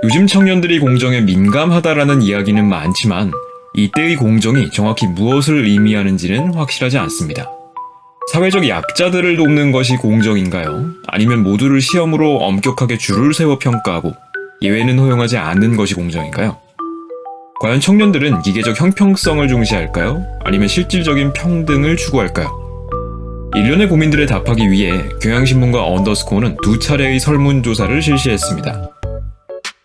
요즘 청년들이 공정에 민감하다라는 이야기는 많지만 이때의 공정이 정확히 무엇을 의미하는지는 확실하지 않습니다. 사회적 약자들을 돕는 것이 공정인가요? 아니면 모두를 시험으로 엄격하게 줄을 세워 평가하고 예외는 허용하지 않는 것이 공정인가요? 과연 청년들은 기계적 형평성을 중시할까요? 아니면 실질적인 평등을 추구할까요? 일련의 고민들에 답하기 위해 경향신문과 언더스코어는 두 차례의 설문조사를 실시했습니다.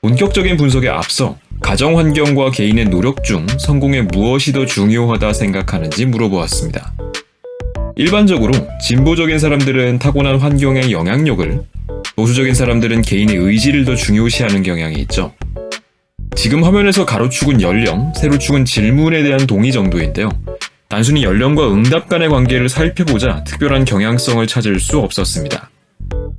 본격적인 분석에 앞서 가정환경과 개인의 노력 중 성공에 무엇이 더 중요하다 생각하는지 물어보았습니다. 일반적으로 진보적인 사람들은 타고난 환경의 영향력을, 보수적인 사람들은 개인의 의지를 더 중요시하는 경향이 있죠. 지금 화면에서 가로축은 연령, 세로축은 질문에 대한 동의 정도인데요. 단순히 연령과 응답 간의 관계를 살펴보자 특별한 경향성을 찾을 수 없었습니다.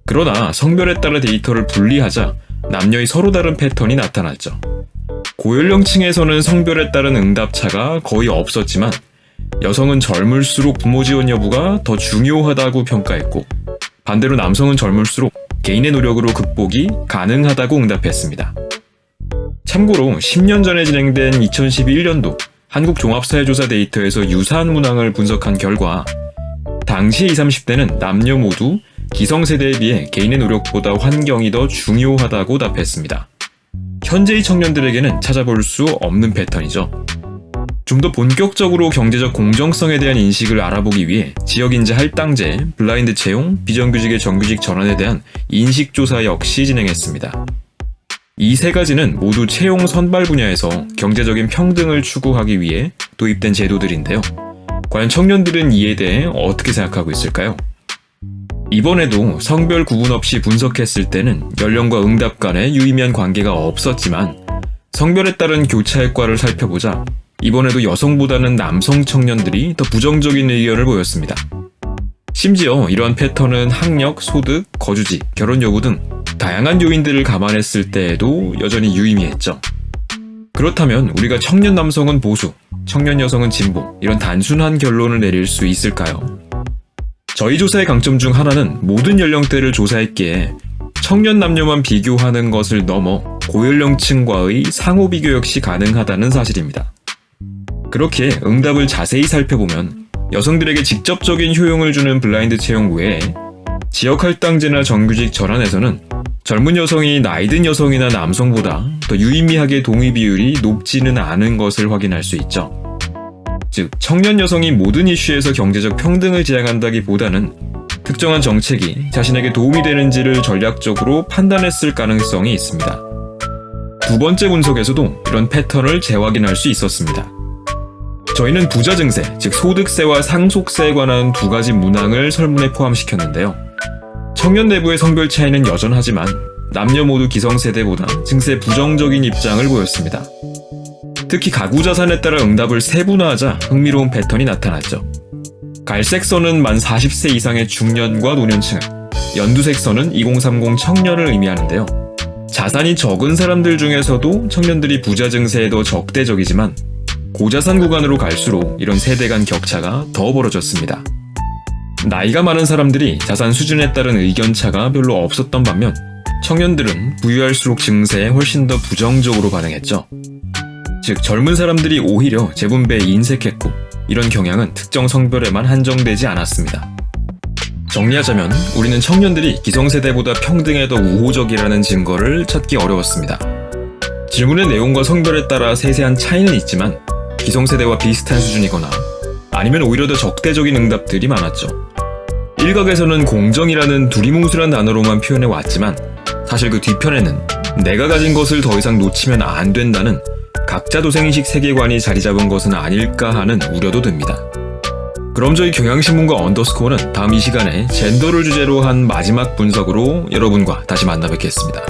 그러나 성별에 따라 데이터를 분리하자 남녀의 서로 다른 패턴이 나타났죠. 고연령층에서는 성별에 따른 응답차가 거의 없었지만 여성은 젊을수록 부모 지원 여부가 더 중요하다고 평가했고, 반대로 남성은 젊을수록 개인의 노력으로 극복이 가능하다고 응답했습니다. 참고로 10년 전에 진행된 2011년도 한국종합사회조사 데이터에서 유사한 문항을 분석한 결과 당시 20, 30대는 남녀 모두 기성세대에 비해 개인의 노력보다 환경이 더 중요하다고 답했습니다. 현재의 청년들에게는 찾아볼 수 없는 패턴이죠. 좀 더 본격적으로 경제적 공정성에 대한 인식을 알아보기 위해 지역인재 할당제, 블라인드 채용, 비정규직의 정규직 전환에 대한 인식조사 역시 진행했습니다. 이 세 가지는 모두 채용 선발 분야에서 경제적인 평등을 추구하기 위해 도입된 제도들인데요. 과연 청년들은 이에 대해 어떻게 생각하고 있을까요? 이번에도 성별 구분 없이 분석했을 때는 연령과 응답 간에 유의미한 관계가 없었지만 성별에 따른 교차효과를 살펴보자 이번에도 여성보다는 남성 청년들이 더 부정적인 의견을 보였습니다. 심지어 이러한 패턴은 학력, 소득, 거주지, 결혼 여부 등 다양한 요인들을 감안했을 때에도 여전히 유의미했죠. 그렇다면 우리가 청년 남성은 보수, 청년 여성은 진보, 이런 단순한 결론을 내릴 수 있을까요? 저희 조사의 강점 중 하나는 모든 연령대를 조사했기에 청년 남녀만 비교하는 것을 넘어 고연령층과의 상호 비교 역시 가능하다는 사실입니다. 그렇게 응답을 자세히 살펴보면 여성들에게 직접적인 효용을 주는 블라인드 채용 외에 지역 할당제나 정규직 전환에서는 젊은 여성이 나이든 여성이나 남성보다 더 유의미하게 동의 비율이 높지는 않은 것을 확인할 수 있죠. 즉, 청년 여성이 모든 이슈에서 경제적 평등을 지향한다기보다는 특정한 정책이 자신에게 도움이 되는지를 전략적으로 판단했을 가능성이 있습니다. 두 번째 분석에서도 이런 패턴을 재확인할 수 있었습니다. 저희는 부자 증세, 즉 소득세와 상속세에 관한 두 가지 문항을 설문에 포함시켰는데요. 청년 내부의 성별 차이는 여전하지만 남녀 모두 기성세대보다 증세에 부정적인 입장을 보였습니다. 특히 가구 자산에 따라 응답을 세분화하자 흥미로운 패턴이 나타났죠. 갈색 선은 만 40세 이상의 중년과 노년층을, 연두색 선은 2030 청년을 의미하는데요. 자산이 적은 사람들 중에서도 청년들이 부자 증세에 더 적대적이지만 고자산 구간으로 갈수록 이런 세대 간 격차가 더 벌어졌습니다. 나이가 많은 사람들이 자산 수준에 따른 의견차가 별로 없었던 반면 청년들은 부유할수록 증세에 훨씬 더 부정적으로 반응했죠. 즉, 젊은 사람들이 오히려 재분배에 인색했고 이런 경향은 특정 성별에만 한정되지 않았습니다. 정리하자면 우리는 청년들이 기성세대보다 평등에 더 우호적이라는 증거를 찾기 어려웠습니다. 질문의 내용과 성별에 따라 세세한 차이는 있지만 기성세대와 비슷한 수준이거나 아니면 오히려 더 적대적인 응답들이 많았죠. 일각에서는 공정이라는 두리뭉술한 단어로만 표현해 왔지만 사실 그 뒤편에는 내가 가진 것을 더 이상 놓치면 안 된다는 각자 도생인식 세계관이 자리 잡은 것은 아닐까 하는 우려도 듭니다. 그럼 저희 경향신문과 언더스코어는 다음 이 시간에 젠더를 주제로 한 마지막 분석으로 여러분과 다시 만나 뵙겠습니다.